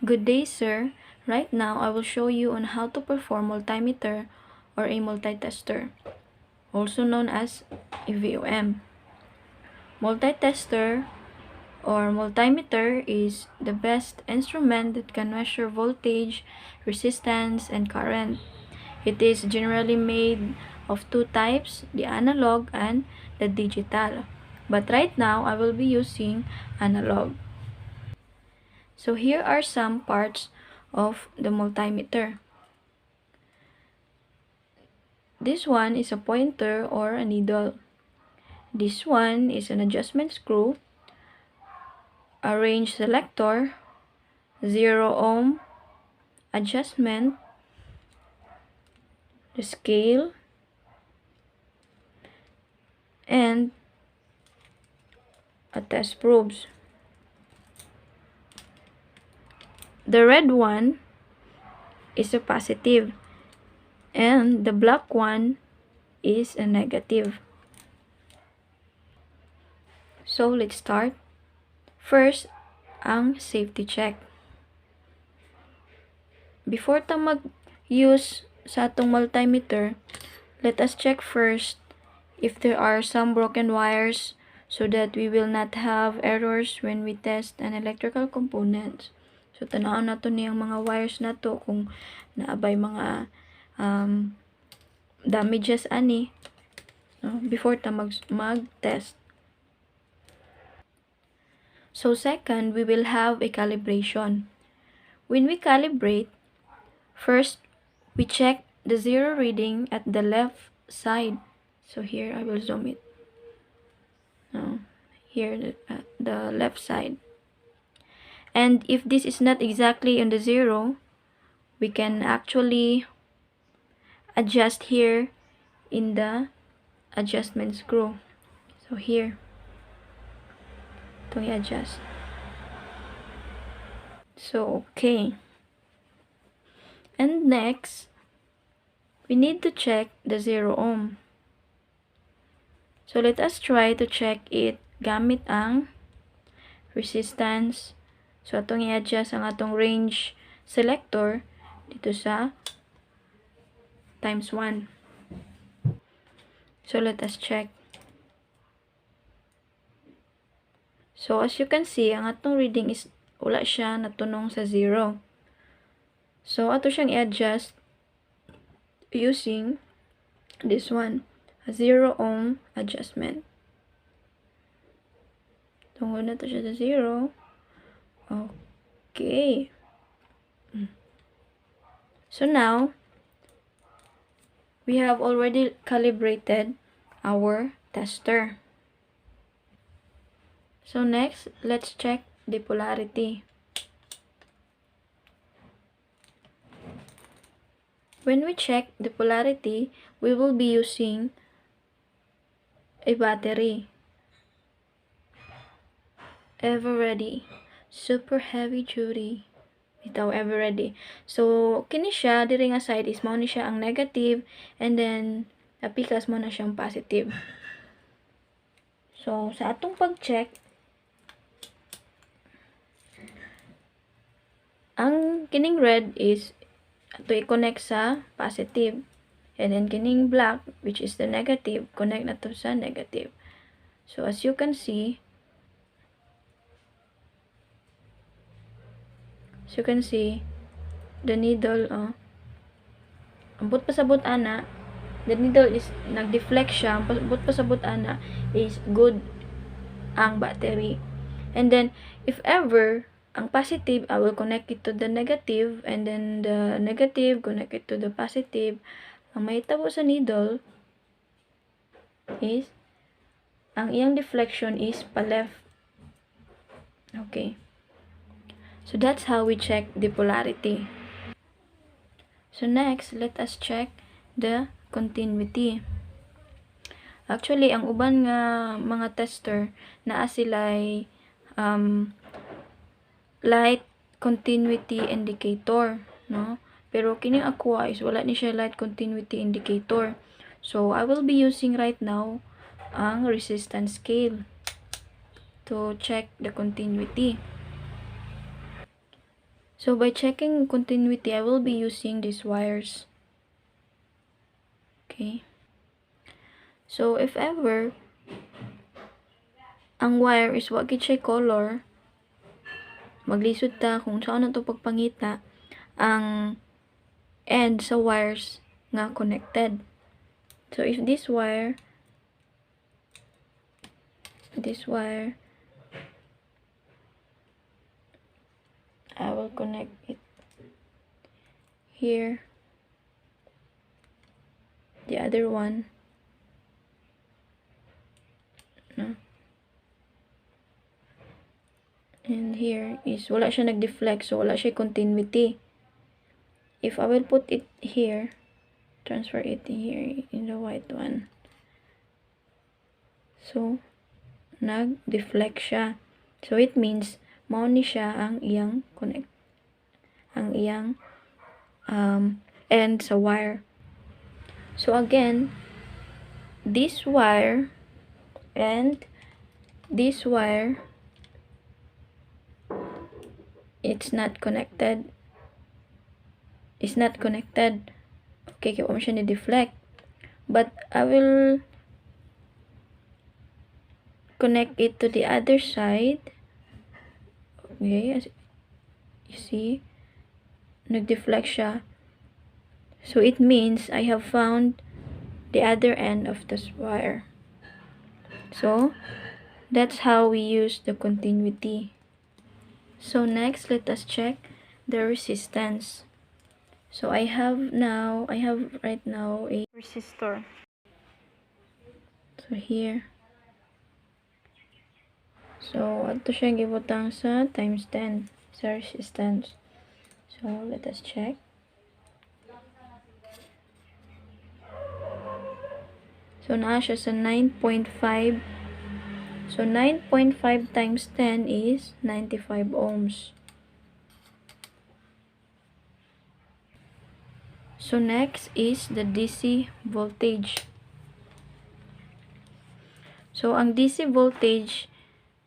Good day, sir. Right now, I will show you on how to perform multimeter or a multitester, also known as a VOM. Multitester or multimeter is the best instrument that can measure voltage, resistance, and current. It is generally made of two types, the analog and the digital. But right now, I will be using analog. So here are some parts of the multimeter. This one is a pointer or a needle. This one is an adjustment screw, a range selector, 0 ohm adjustment, the scale, and a test probes. The red one is a positive and the black one is a negative. So let's start. First, ang safety check. Before ta mag-use sa atong multimeter, let us check first if there are some broken wires so that we will not have errors when we test an electrical components. So tanaw nato niyang mga wires nato kung naabay mga damages ani, no, before ta mag-test. So second, we will have a calibration. When we calibrate, first we check the zero reading at the left side. So here I will zoom it. Here the left side. And if this is not exactly on the zero, we can actually adjust here in the adjustment screw. So here, itong i-adjust. So okay. And next, we need to check the 0 ohm. So let us try to check it gamit ang resistance. So atong i-adjust ang atong range selector dito sa times 1. So let us check. So as you can see, ang atong reading is wala siya natunong sa 0. So ato siyang i-adjust using this one, a 0 ohm adjustment. Tungod na to siya sa 0. Okay. So now, we have already calibrated our tester. So next, let's check the polarity. When we check the polarity, we will be using a battery. Ever ready. Super heavy duty. Bitaw ever ready. So, kini siya, diri nga side is mao ni siya ang negative and then apikas mo na siyang positive. So, sa atong pag-check, ang kining red is ato i-connect sa positive. And then kining black, which is the negative, connect na to sa negative. So, as you can see, the needle, ambot pasabot ana, the needle is nag-deflect siya, ambot pasabot ana is good ang battery. And then, if ever, ang positive, I will connect it to the negative, and then the negative, connect it to the positive. Ang mahitabo sa needle is, ang iyang deflection is pa-left. Okay. So that's how we check the polarity. So next, let us check the continuity. Actually, ang uban nga mga tester naa sila'y light continuity indicator, no? Pero kining aqua is wala ni siya light continuity indicator. So I will be using right now ang resistance scale to check the continuity. So by checking continuity, I will be using these wires. Okay. So if ever ang wire is wa gid siya color, maglisod ta kung saan na to pagpangita ang end sa wires nga connected. So if this wire I will connect it here, the other one, no? And here is wala siya nag-deflect, so wala siya continuity. If I will put it here, transfer it here in the white one, so nag-deflect siya. So it means mao ni siya ang iyang end sa wire. So again, this wire and this wire, it's not connected. Okay, kaya siya ni deflect. But I will connect it to the other side. Okay, as you see, nag-deflect siya. So it means I have found the other end of this wire. So that's how we use the continuity. So next, let us check the resistance. So I have right now a resistor. So here. So ato siya gibutang sa times 10 sa resistance. So let us check. So naa siya sa 9.5. So 9.5 times 10 is 95 ohms. So next is the DC voltage. So ang DC voltage,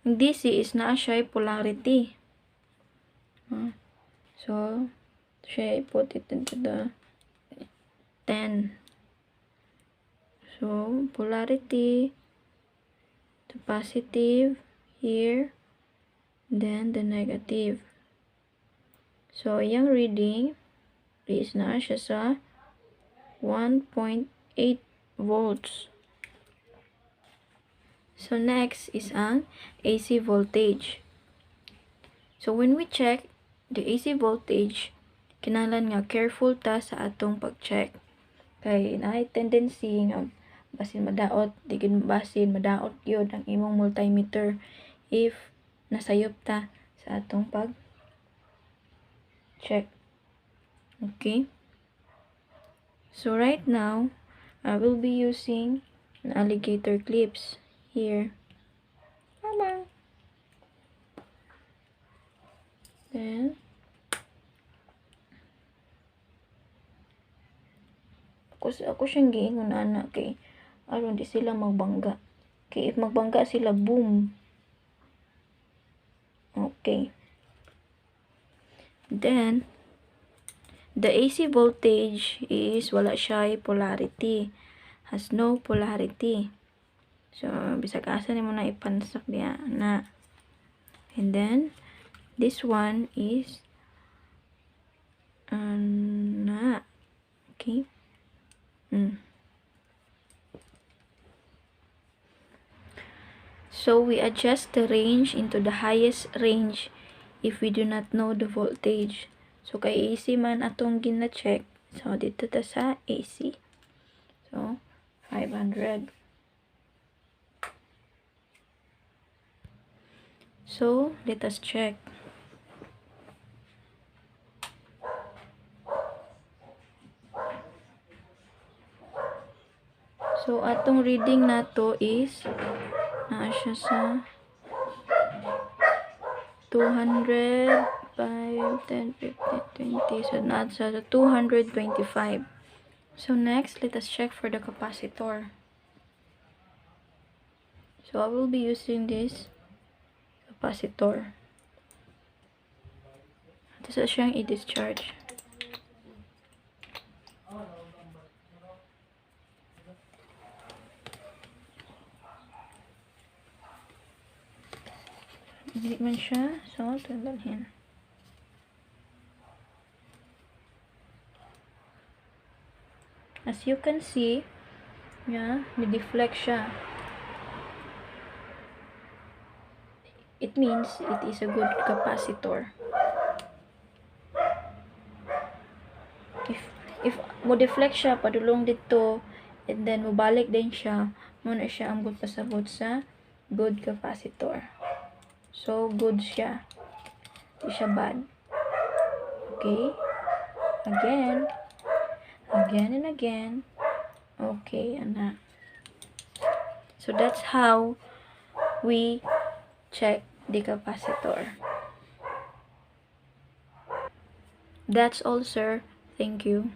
ang DC is naa siya polarity. So siya put it into the 10. So polarity, the positive here, then the negative. So yung reading is na siya sa 1.8 volts. So next is ang AC voltage. So when we check the AC voltage, kinahanglan nga careful ta sa atong pag-check. Kay naay tendency nga basin madaot, digin basin madaot yun ang imong multimeter if nasayop ta sa atong pag-check. Okay? So right now, I will be using an alligator clips here. Mama. Then, ako siyang giingon na kay aron di sila magbangga. Kay if magbangga sila, boom. Okay. Then, the AC voltage is wala siya polarity. Has no polarity. So, bisag asa nimo na ipansak diya na. And then, this one is na. Okay. So we adjust the range into the highest range if we do not know the voltage. So kay AC man atong gina-check. So dito ta sa AC. So 500. So let us check. So atong reading nato is naa siya sa 200, 5, 10, 15, 20. So naa sa 225. So next, let us check for the capacitor. So I will be using this capacitor. Isa siyang i-discharge. Hindi man siya. So, tanggalhin. As you can see, yeah, may deflect siya. It means it is a good capacitor. If mo deflect siya padulong dito and then mubalik din siya, muna siya ang good pasabot sa good capacitor. So good siya. Di siya bad. Okay? Again and again. Okay, ana. So that's how we check the capacitor. That's all, sir. Thank you.